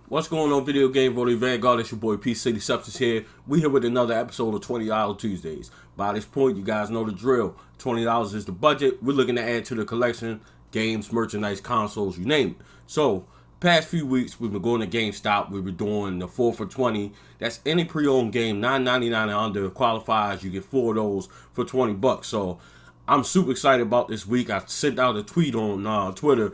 What's going on, video game voting Vanguard? It's your boy P City Substance here. We here with another episode of $20 Tuesdays. By this point, you guys know the drill. $20 is the budget. We're looking to add to the collection games, merchandise, consoles, you name it. So, past few weeks, we've been going to Gamestop. We've been doing the 4 for 20. That's any pre-owned game, $9.99 and under qualifies. You get 4 of those for $20. So, I'm super excited about this week. I sent out a tweet on Twitter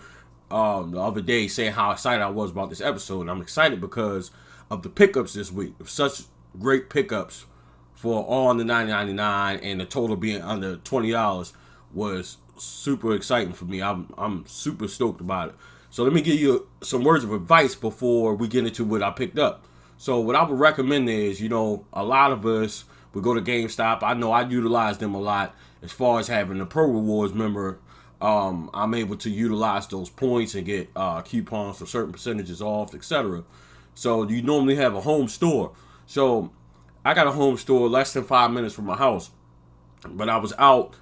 the other day saying how excited I was about this episode. And I'm excited because of the pickups this week. Such great pickups for all under $9.99 and the total being under $20 was super exciting for me. I'm super stoked about it. So let me give you some words of advice before we get into what I picked up. So what I would recommend is, a lot of us would go to GameStop. I know I utilize them a lot as far as having the Pro Rewards member. I'm able to utilize those points and get coupons for certain percentages off, etc. So you normally have a home store. So I got a home store less than 5 minutes from my house, but I was out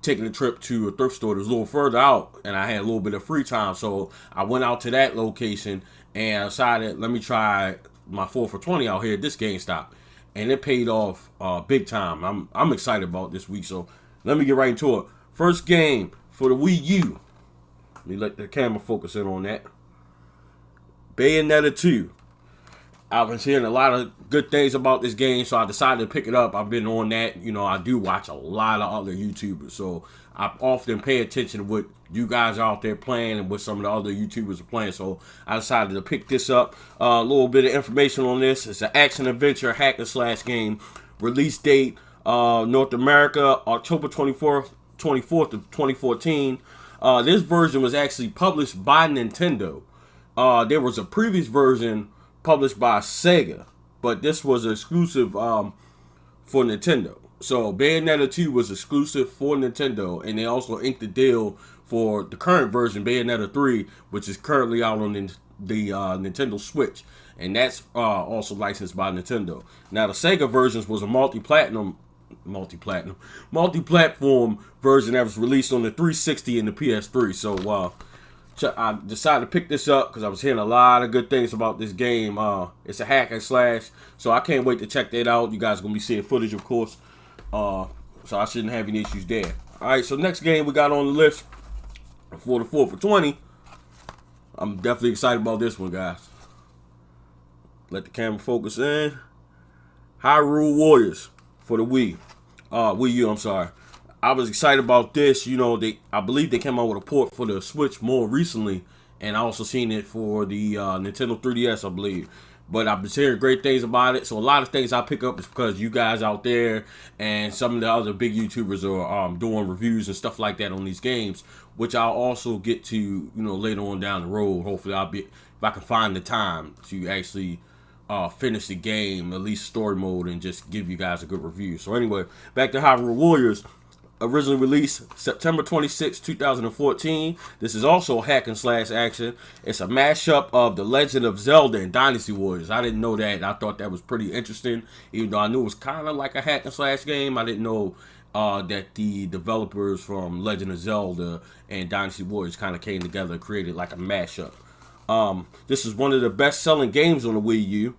taking a trip to a thrift store that was a little further out, and I had a little bit of free time. So I went out to that location and I decided, let me try my 4 for 20 out here at this GameStop, and it paid off big time. I'm excited about this week. So let me get right into it. First game for the Wii U. Let me let the camera focus in on that. Bayonetta 2. I've been hearing a lot of good things about this game, so I decided to pick it up. I've been on that. I do watch a lot of other YouTubers, so I often pay attention to what you guys are out there playing and what some of the other YouTubers are playing. So I decided to pick this up. A little bit of information on this. It's an action-adventure hack-and-slash game. Release date, North America, October 24th of 2014. This version was actually published by Nintendo. There was a previous version published by Sega, but this was exclusive for Nintendo. So Bayonetta 2 was exclusive for Nintendo, and they also inked the deal for the current version, Bayonetta 3, which is currently out on the Nintendo Switch, and that's also licensed by Nintendo. Now the Sega versions was a multi-platform version that was released on the 360 and the PS3. So I decided to pick this up because I was hearing a lot of good things about this game. It's a hack and slash, so I can't wait to check that out. You guys are gonna be seeing footage, of course, so I shouldn't have any issues there. All right, so next game we got on the list for the 4 for 20. I'm definitely excited about this one, guys. Let the camera focus in. Hyrule Warriors for the Wii U. I'm sorry. I was excited about this. I believe they came out with a port for the Switch more recently, and I also seen it for the Nintendo 3DS, I believe. But I've been hearing great things about it. So a lot of things I pick up is because you guys out there and some of the other big YouTubers are doing reviews and stuff like that on these games, which I'll also get to later on down the road. Hopefully, if I can find the time to actually finish the game, at least story mode, and just give you guys a good review. So anyway, back to Hyrule Warriors. Originally released September 26, 2014. This is also hack and slash action. It's a mashup of The Legend of Zelda and Dynasty Warriors. I didn't know that, and I thought that was pretty interesting. Even though I knew it was kind of like a hack and slash game, I didn't know that the developers from Legend of Zelda and Dynasty Warriors kind of came together and created like a mashup. This is one of the best-selling games on the Wii U.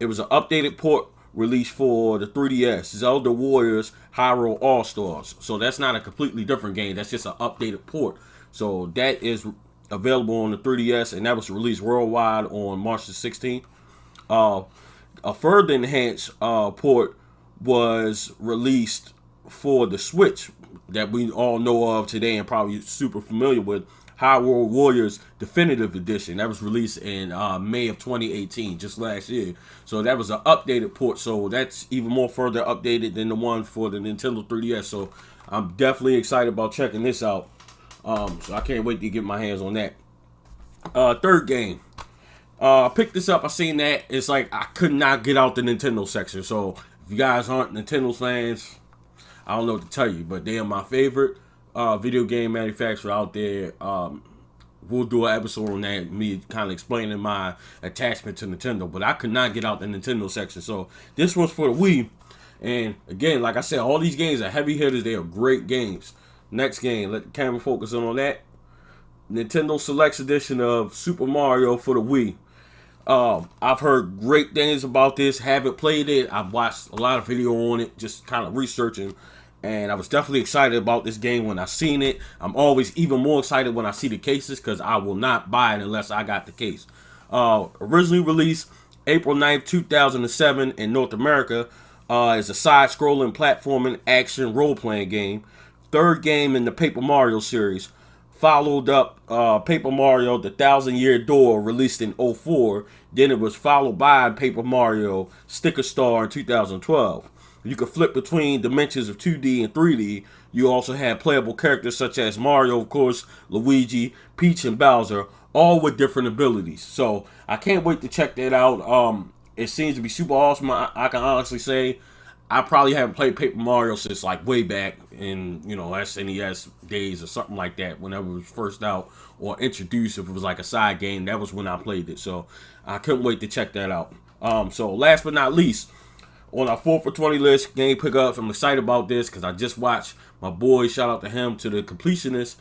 It was an updated port released for the 3DS, Zelda Warriors Hyrule All-Stars. So that's not a completely different game. That's just an updated port. So that is available on the 3DS, and that was released worldwide on March the 16th. A further enhanced port was released for the Switch that we all know of today and probably super familiar with. Hyrule Warriors Definitive Edition. That was released in May of 2018, just last year. So that was an updated port. So that's even more further updated than the one for the Nintendo 3DS. So I'm definitely excited about checking this out. So I can't wait to get my hands on that. Third game. I picked this up. I seen that. It's like I could not get out the Nintendo section. So if you guys aren't Nintendo fans, I don't know what to tell you, but they are my favorite video game manufacturer out there. We'll do an episode on that, me kind of explaining my attachment to Nintendo, but I could not get out the Nintendo section. So this one's for the Wii, and again, like I said, all these games are heavy hitters. They are great games. Next game, let the camera focus in on that. Nintendo Selects Edition of Super Mario for the Wii. I've heard great things about this. Haven't played it. I've watched a lot of video on it, just kind of researching, and I was definitely excited about this game when I seen it. I'm always even more excited when I see the cases because I will not buy it unless I got the case. Originally released April 9th, 2007 in North America, is a side-scrolling platforming action role-playing game. Third game in the Paper Mario series. Followed up Paper Mario The Thousand Year Door, released in '04. Then it was followed by Paper Mario Sticker Star in 2012. You could flip between dimensions of 2D and 3D. You also have playable characters such as Mario, of course, Luigi, Peach, and Bowser, all with different abilities. So I can't wait to check that out. It seems to be super awesome. I can honestly say I probably haven't played Paper Mario since like way back in, SNES days or something like that, whenever it was first out or introduced. If it was like a side game, that was when I played it. So I couldn't wait to check that out. So last but not least, on our 4 for 20 list, game pickups. I'm excited about this because I just watched my boy, shout out to him, to the completionist.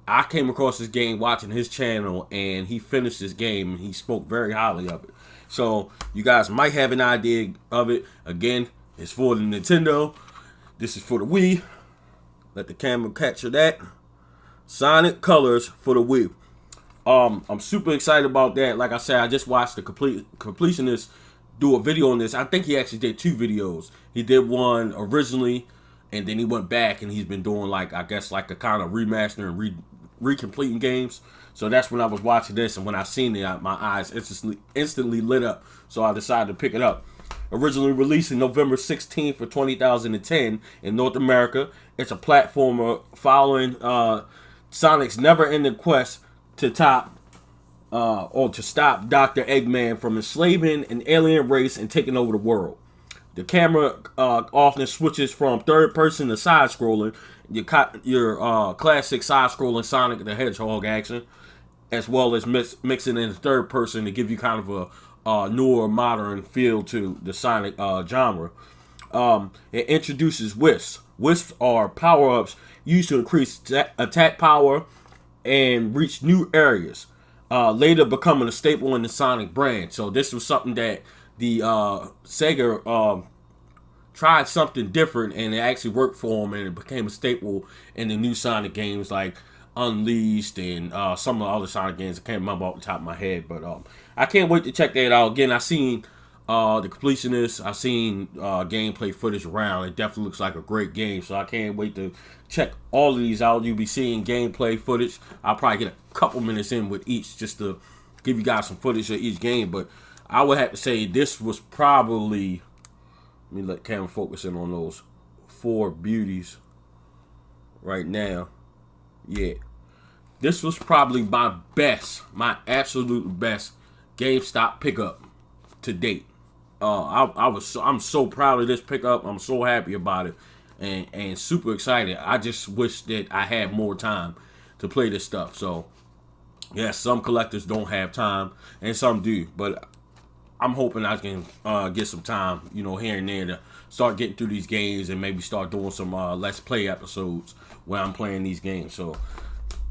I came across this game watching his channel, and he finished this game, and he spoke very highly of it. So you guys might have an idea of it. Again, it's for the Nintendo. This is for the Wii. Let the camera capture that. Sonic Colors for the Wii. I'm super excited about that. Like I said, I just watched the completionist do a video on this. I think he actually did 2 videos. He did one originally, and then he went back, and he's been doing like a kind of remaster and recompleting games. So that's when I was watching this, and when I seen it, my eyes instantly lit up. So I decided to pick it up. Originally released in November 16th for 2010 in North America, it's a platformer following Sonic's never-ending quest to stop Dr. Eggman from enslaving an alien race and taking over the world. The camera often switches from third person to side scrolling. Your classic side scrolling Sonic the Hedgehog action, as well as mixing in the third person to give you kind of a newer, modern feel to the Sonic genre. It introduces Wisps. Wisps are power-ups used to increase attack power and reach new areas, later becoming a staple in the Sonic brand. So this was something that the Sega tried something different, and it actually worked for them, and it became a staple in the new Sonic games like Unleashed and some of the other Sonic games. I can't remember off the top of my head, but I can't wait to check that out. Again, I seen the completionist, I seen gameplay footage around. It definitely looks like a great game, so I can't wait to check all of these out. You'll be seeing gameplay footage. I'll probably get a couple minutes in with each just to give you guys some footage of each game, but I would have to say this was probably, let me let camera focus in on those 4 beauties right now. Yeah, this was probably my absolute best GameStop pickup to date. I'm so proud of this pickup. I'm so happy about it, and super excited. I just wish that I had more time to play this stuff. So, yes, some collectors don't have time, and some do, but I'm hoping I can get some time, here and there to start getting through these games and maybe start doing some Let's Play episodes where I'm playing these games. So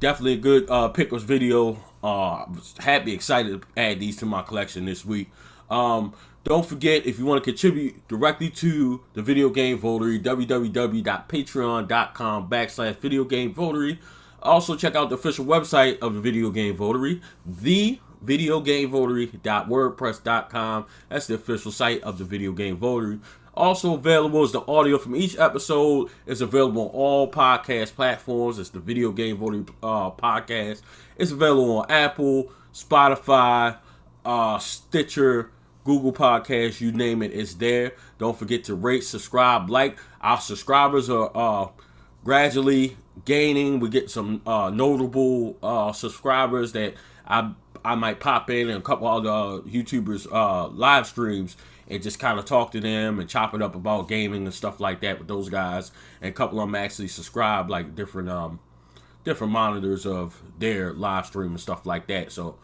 definitely a good pickups video. I was excited to add these to my collection this week. Don't forget, if you want to contribute directly to the Video Game Votary, www.patreon.com/Video Game Votary. Also, check out the official website of the Video Game Votary, thevideogamevotary.wordpress.com. That's the official site of the Video Game Votary. Also available is the audio from each episode. It's available on all podcast platforms. It's the Video Game Votary podcast. It's available on Apple, Spotify, Stitcher, Google Podcasts, you name it, it's there. Don't forget to rate, subscribe, like. Our subscribers are gradually gaining. We get some notable subscribers that I might pop in and a couple other YouTubers live streams and just kind of talk to them and chop it up about gaming and stuff like that with those guys. And a couple of them actually subscribe like different monitors of their live stream and stuff like that. So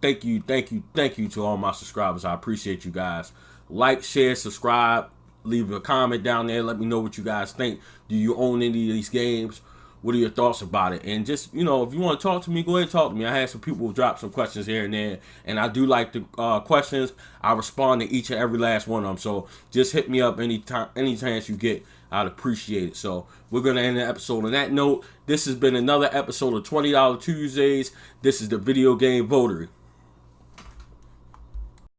thank you to all my subscribers. I appreciate you guys. Like, share, subscribe, leave a comment down there. Let me know what you guys think. Do you own any of these games? What are your thoughts about it? And just, you know, if you want to talk to me, go ahead and talk to me. I had some people drop some questions here and there, and I do like the questions. I respond to each and every last one of them. So just hit me up anytime, any chance you get. I'd appreciate it. So we're going to end the episode on that note. This has been another episode of $20 Tuesdays. This is the Video Game Votary.